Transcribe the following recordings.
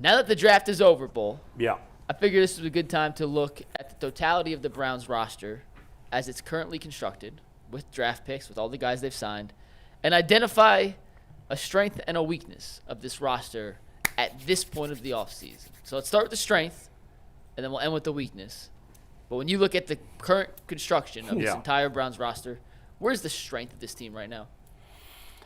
Now that the draft is over, Bull, Yeah. I figure this is a good time to look at the totality of the Browns roster as it's currently constructed with draft picks, with all the guys they've signed, and identify a strength and a weakness of this roster at this point of the offseason. So let's start with the strength, and then we'll end with the weakness. But when you look at the current construction of this entire Browns roster, where's the strength of this team right now?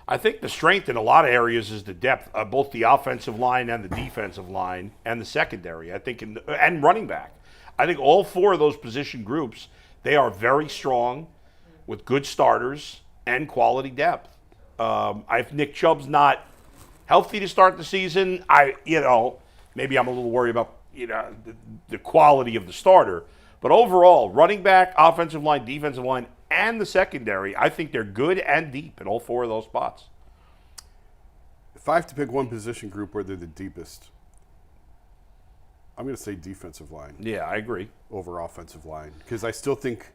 I think the strength in a lot of areas is the depth of both the offensive line and the defensive line and the secondary. I think, and running back. I think all four of those position groups, they are very strong with good starters and quality depth. If Nick Chubb's not healthy to start the season, maybe I'm a little worried about the quality of the starter. But overall, running back, offensive line, defensive line, and the secondary, I think they're good and deep in all four of those spots. If I have to pick one position group where they're the deepest, I'm going to say defensive line. Yeah, I agree. Over offensive line. Because I still think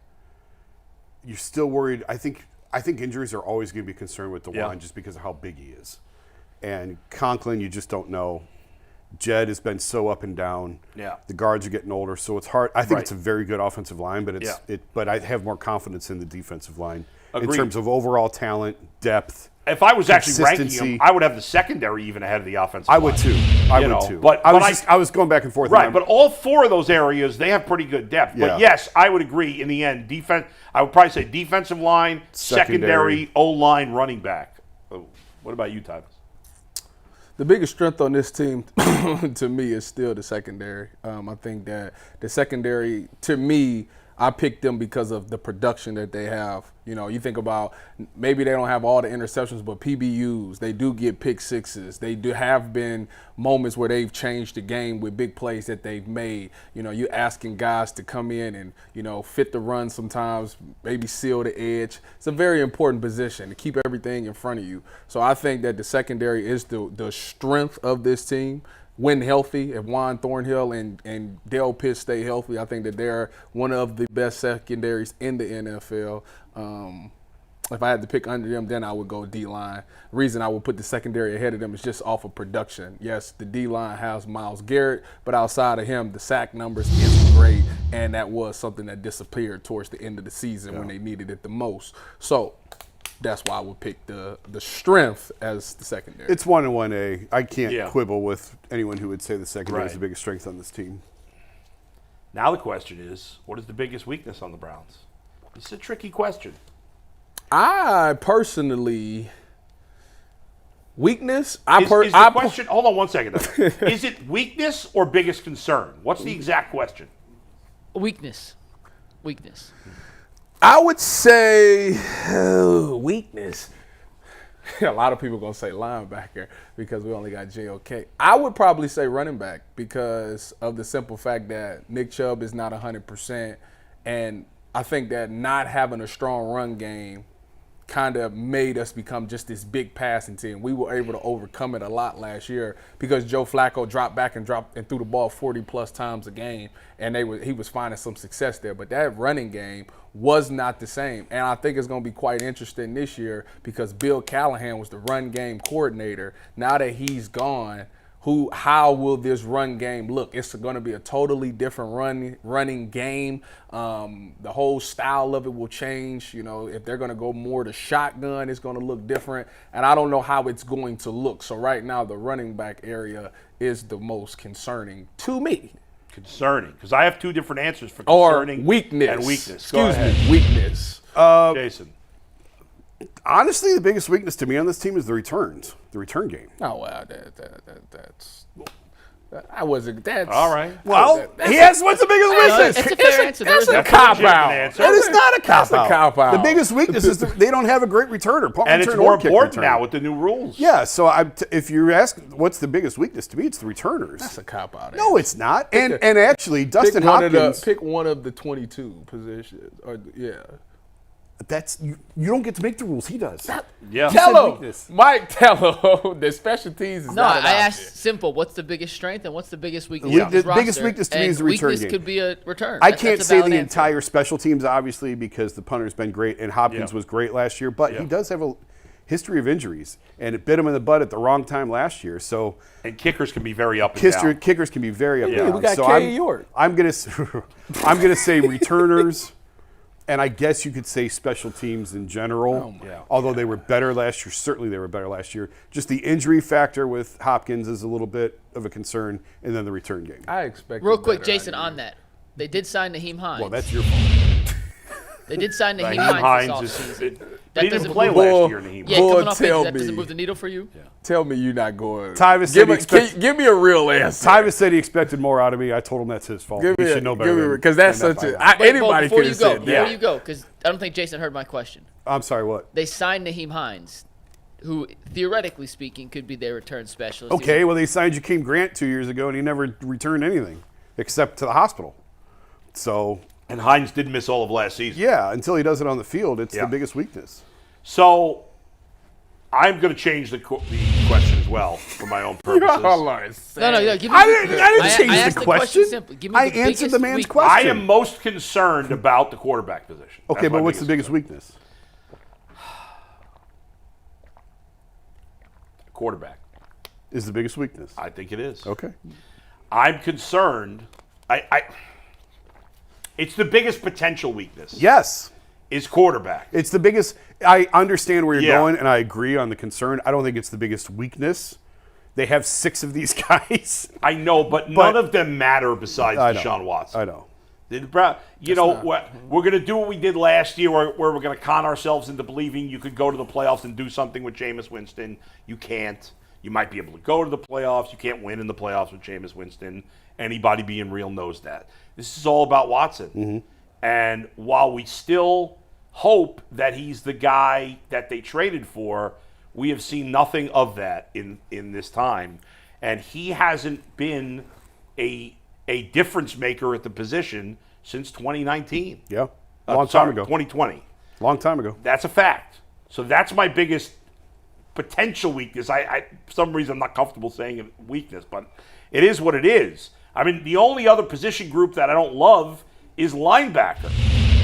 you're still worried. I think injuries are always going to be concerned with the line just because of how big he is. And Conklin, you just don't know. Jed has been so up and down. Yeah. The guards are getting older, so it's hard. I think it's a very good offensive line, but but I have more confidence in the defensive line in terms of overall talent, depth. If I was actually ranking them, I would have the secondary even ahead of the offensive line. I would too. I would too. But I was going back and forth. Right, but all four of those areas, they have pretty good depth. Yeah. But yes, I would agree in the end. Defense. I would probably say defensive line, secondary, O-line, running back. What about you, Tyvus? The biggest strength on this team, to me, is still the secondary. I think that the secondary, to me, I picked them because of the production that they have. You think about maybe they don't have all the interceptions, but PBUs, they do get pick sixes. They do have been moments where they've changed the game with big plays that they've made. You're asking guys to come in and, fit the run sometimes, maybe seal the edge. It's a very important position to keep everything in front of you. So I think that the secondary is the strength of this team. When healthy, if Juan Thornhill and Dale Pitts stay healthy, I think that they're one of the best secondaries in the NFL. If I had to pick under them, then I would go D-line. The reason I would put the secondary ahead of them is just off of production. Yes, the D-line has Myles Garrett, but outside of him, the sack numbers isn't great, and that was something that disappeared towards the end of the season when they needed it the most. So that's why I would pick the strength as the secondary. It's 1 and 1A. I can't quibble with anyone who would say the secondary is the biggest strength on this team. Now the question is, what is the biggest weakness on the Browns? This is a tricky question. I personally, weakness. Question? Hold on one second. Is it weakness or biggest concern? What's the exact question? Weakness. I would say weakness. A lot of people are going to say linebacker because we only got JOK. I would probably say running back because of the simple fact that Nick Chubb is not 100%. And I think that not having a strong run game kind of made us become just this big passing team. We were able to overcome it a lot last year because Joe Flacco dropped back and threw the ball 40-plus times a game, and he was finding some success there. But that running game was not the same. And I think it's going to be quite interesting this year because Bill Callahan was the run game coordinator. Now that he's gone, how will this run game look? It's going to be a totally different running game. The whole style of it will change. If they're going to go more to shotgun, it's going to look different. And I don't know how it's going to look. So right now, the running back area is the most concerning to me. Concerning, because I have two different answers for concerning or weakness. And weakness. Excuse me, weakness. Jason. Honestly, the biggest weakness to me on this team is the return game. Oh, wow, I wasn't. That's all right. Well, he asked what's the biggest weakness? It's a fair answer. That's a cop-out. It is not a cop-out. The biggest weakness is they don't have a great returner. And it's more important now with the new rules. Yeah, so if you ask what's the biggest weakness to me, it's the returners. That's a cop-out. No, it's not. And actually, Dustin Hopkins. Pick one of the 22 positions. That's you don't get to make the rules. He does. Tell him, Mike. Tell him the special teams is not. I asked simple. What's the biggest strength and what's the biggest weakness? The biggest weakness to me is the return game. Weakness could be a return. I can't say the entire special teams, obviously, because the punter's been great and Hopkins was great last year. But he does have history of injuries, and it bit him in the butt at the wrong time last year. So And kickers can be very up and down. kickers can be very up and Yeah, down. we got so K. York. I'm gonna say returners, and I guess you could say special teams in general. Although they were better last year, certainly they were better last year. Just the injury factor with Hopkins is a little bit of a concern, and then the return game. I expect Real quick, Jason, on that. They did sign Naheem Hines. Well, that's your fault. They did sign Naheem Naheem Hines Hines this is. offseason. They didn't doesn't play move- last year, Naheem. Yeah, Boy, coming off tell injury, that doesn't me. move the needle for you? Tell me you're not going. Tyvus said he expected- give me a real answer. Tyvus said he expected more out of me. I told him that's his fault. Give He me should know better. because that's than such that a. by now. Wait, Anybody before could you have go, said before that. you go, because I don't think Jason heard my question. I'm sorry, what? They signed Naheem Hines, who theoretically speaking could be their return specialist. Okay, well, they signed Jakeem Grant 2 years ago, and he never returned anything except to the hospital. So, And Hines did miss all of last season. yeah, until he does it on the field, it's Yeah. the biggest weakness. So I'm going to change the question as well for my own purposes. No, give me. I didn't change asked the question. simply. Give me I the answered biggest the man's weakness. question. I am most concerned about the quarterback position. Okay, That's my but what's the biggest concern. weakness? Quarterback. Is the biggest weakness. I think it is. Okay. I'm concerned. It's the biggest potential weakness. Yes. Is quarterback. It's the biggest. I understand where you're Yeah. going, and I agree on the concern. I don't think it's the biggest weakness. They have 6 of these guys. I know, but none of them matter besides I know. Deshaun Watson. I know. We're going to do what we did last year where we're going to con ourselves into believing you could go to the playoffs and do something with Jameis Winston. You can't. You might be able to go to the playoffs. You can't win in the playoffs with Jameis Winston. Anybody being real knows that. This is all about Watson. Mm-hmm. And while we still hope that he's the guy that they traded for, we have seen nothing of that in this time. And he hasn't been a difference maker at the position since 2019. Yeah. Long time ago. 2020. Long time ago. That's a fact. So that's my biggest potential weakness. I for some reason I'm not comfortable saying it weakness, but it is what it is. I mean, the only other position group that I don't love is linebacker.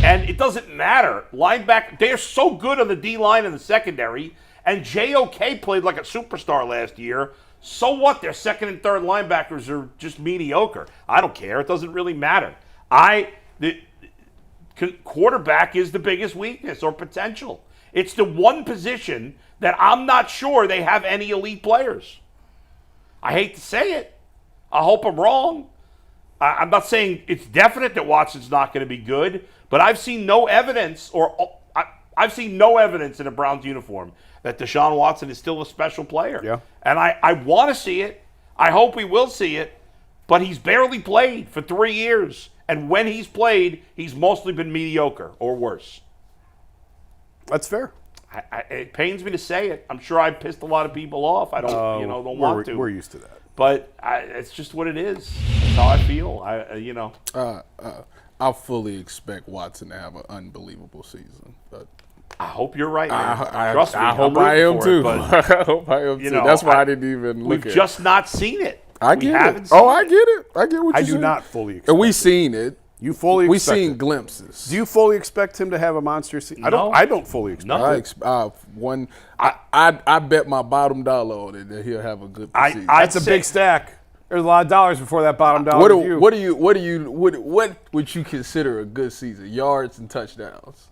And it doesn't matter. Linebacker, they're so good on the D-line and the secondary, and JOK played like a superstar last year. So what? Their second and third linebackers are just mediocre. I don't care. It doesn't really matter. The quarterback is the biggest weakness or potential. It's the one position that I'm not sure they have any elite players. I hate to say it. I hope I'm wrong. I'm not saying it's definite that Watson's not going to be good, but I've seen no evidence, I've seen no evidence in a Browns uniform that Deshaun Watson is still a special player. Yeah. And I want to see it. I hope we will see it, but he's barely played for 3 years. And when he's played, he's mostly been mediocre or worse. That's fair. It pains me to say it. I'm sure I pissed a lot of people off. I don't, don't want to. We're used to that. But it's just what it is. That's how I feel. I fully expect Watson to have an unbelievable season. But I hope you're right, man. I Trust me. I'm hope I rooting am for too. it, but I hope I am too. That's why I didn't even look we've at just not seen it. I We get haven't it. seen Oh, I get it. I get what I you're do saying. not fully expect And we it. seen it. You fully We expect seen it. glimpses. Do you fully expect him to have a monster season? No. I don't fully expect No. it. I bet my bottom dollar on it that he'll have a good season. That's a big stack. There's a lot of dollars before that bottom dollar. What would you consider a good season? Yards and touchdowns.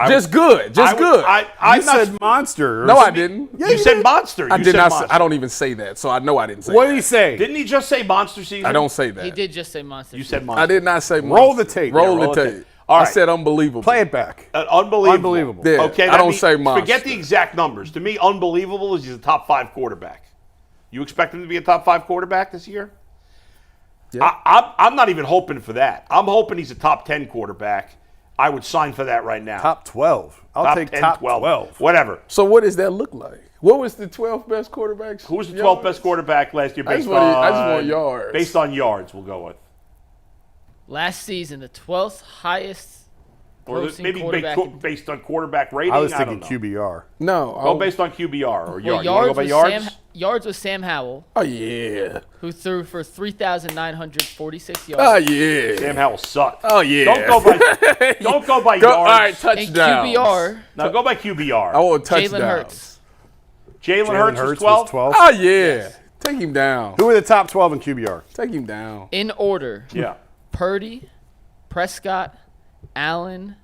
Just good. I You said monster. No, I didn't. You said monster. I You did said not. monster. I don't even say that, so I know I didn't say What that. did he say? Didn't he just say monster season? I don't say that. He did just say monster. You said monster. I did not say monster. Roll the tape. Roll Yeah, the tape. All I right. said unbelievable. Play it back. Unbelievable. Unbelievable. Yeah, Okay, I that don't means- say monster. Forget the exact numbers. To me, unbelievable is he's a top 5 quarterback. You expect him to be a top 5 quarterback this year? Yeah. I'm not even hoping for that. I'm hoping he's a top 10 quarterback. I would sign for that right now. Top 12. I'll Top take 10, top 12. 12. Whatever. So what does that look like? What was the 12 best quarterbacks? Who was the 12th best quarterback last year I just based want yards. Based on yards, we'll go with. Last season, the 12th highest Or Posting maybe quarterback- based on quarterback rating? I was don't thinking know. QBR. No. Go based on QBR or Well, yards. You want to go by yards? Yards was Sam Howell, Oh yeah. who threw for 3,946 yards. Oh yeah. Sam Howell sucked. Oh yeah. Don't go by Go, yards. all right, In touchdown. QBR, Now go by QBR. I want touchdowns. Jalen Hurts. Jalen Hurts was 12. 12. Oh yeah. Take him down. Who are the top 12 in QBR? Take him down. In order, Yeah. Purdy, Prescott, Allen,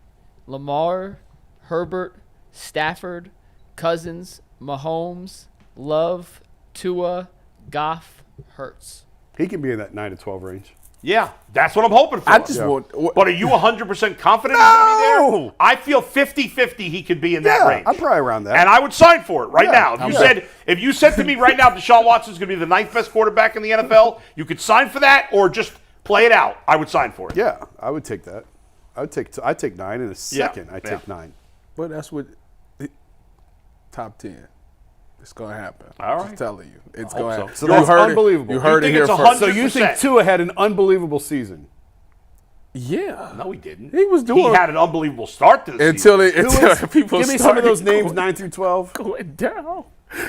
Lamar, Herbert, Stafford, Cousins, Mahomes, Love, Tua, Goff, Hurts. He can be in that 9 to 12 range. Yeah, that's what I'm hoping for. I just Yeah. want. But are you 100% confident he's going to be No! there? I feel 50-50 he could be in that Yeah, range. I'm probably around that. And I would sign for it right Yeah, now. I'm If you said to me right now Deshaun Watson's going to be the 9th best quarterback in the NFL, you could sign for that or just play it out. I would sign for it. Yeah, I would take that. I'd take 9 in a second. I'd take 9. But that's what. Top 10. It's gonna happen. All Just right. telling you, it's hope gonna so. happen. So that's unbelievable. You heard You it think here it's first. 100? So you think 100%. Tua had an unbelievable season? Yeah. No, he didn't. He was doing He had an unbelievable start to the until season. until people Give me some of those started names, 9 through 12. going down.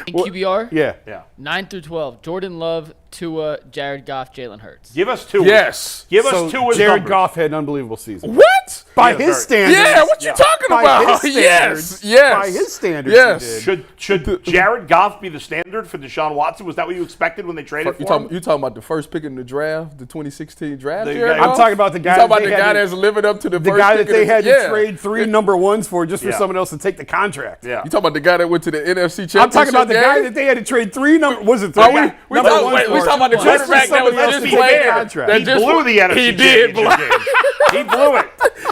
In QBR, Yeah. Yeah. 9 through 12, Jordan Love, Tua, Jared Goff, Jalen Hurts. Give us two. Yes. Give So us two as Jared numbers. Goff had an unbelievable season. What? By Yeah, his very- standards. Yeah. What you Yeah. talking By about? his Yes. standards. Yes. By his standards, Yes. he did. Should Jared Goff be the standard for Deshaun Watson? Was that what you expected when they traded You for him? talking about the first pick in the draft, the 2016 draft? The Jared guy- I'm Goff? talking about the guy You talking that about they the had guy to- that's living up to the The first guy pick that they in had the, to trade 3 number 1s for just for Yeah. someone else to take the contract. Yeah. You talking about the guy that went to the NFC Championship? I'm talking about the guy game? that they had to trade 3 number. Was it 3? Well, we number talking, ones wait, we for? talking about the Just for quarterback that was somebody else just to take playing. the contract. that He just- blew the NFC He did blow. Championship game. He blew it.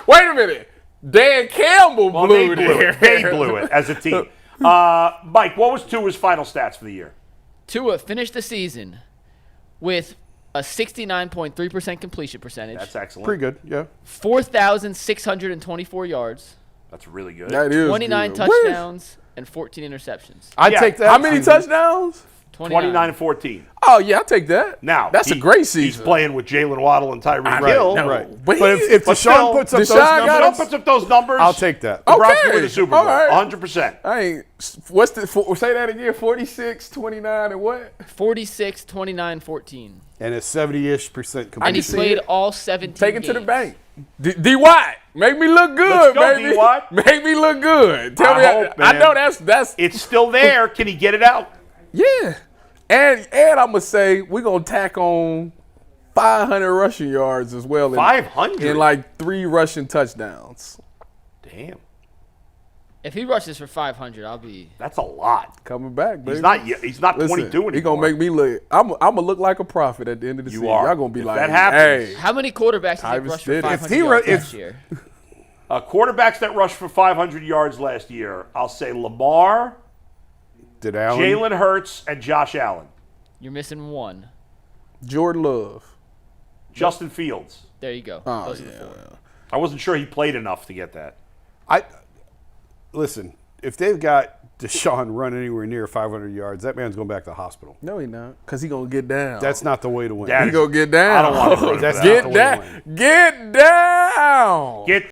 Wait a minute. Dan Campbell Well, blew they blew it. it. They blew it as a team. Mike, what was Tua's final stats for the year? Tua finished the season with a 69.3% completion percentage, That's excellent. Pretty good, yeah. 4,624 yards, That's really good. That is 29 good. touchdowns, and 14 interceptions. I'd Yeah. take that. How many touchdowns? 29 and 14. Oh yeah, I'll take that. Now that's a great season. He's playing with Jalen Waddle and Tyreek Hill. know. Right. But But he- if but Deshaun still, puts up Deshaun those got If numbers, Deshaun puts up those numbers, I'll take that. the Browns Okay. will win the Super Bowl. All right. 100%. I ain't. What's the? Say that again. 46, 29, and what? 46, 29, 14. And a 70-ish% completion. And he see played it. all 17 Take it to the games. bank. D. Watt, make me look good, Let's go, baby. D. Watt. Make me look good. Tell I me. hope, I man. know that's It's still there. Can he get it out? yeah. And I'm gonna say we're gonna tack on 500 rushing yards as well. 500? and like 3 rushing touchdowns. Damn. If he rushes for 500, I'll be. That's a lot. Coming back, baby. He's not Listen, 22 anymore. He gonna make me look. I'm gonna look like a prophet at the end of the You season. are. Y'all gonna be If like, that happens- hey, How many quarterbacks did Tyvus rush did for it. 500 If he yards ru- last if- year? Quarterbacks that rushed for 500 yards last year, I'll say Lamar, Did Allen? Jalen Hurts, and Josh Allen. You're missing one. Jordan Love. Justin Fields. There you go. Oh Those are the yeah. 4. I wasn't sure he played enough to get that. Listen, if they've got Deshaun run anywhere near 500 yards, that man's going back to the hospital. No, he not, cause he gonna get down. That's not the way to win. That he is- gonna get down. I don't want him running That's for not that. the Get way to down. Get down. Get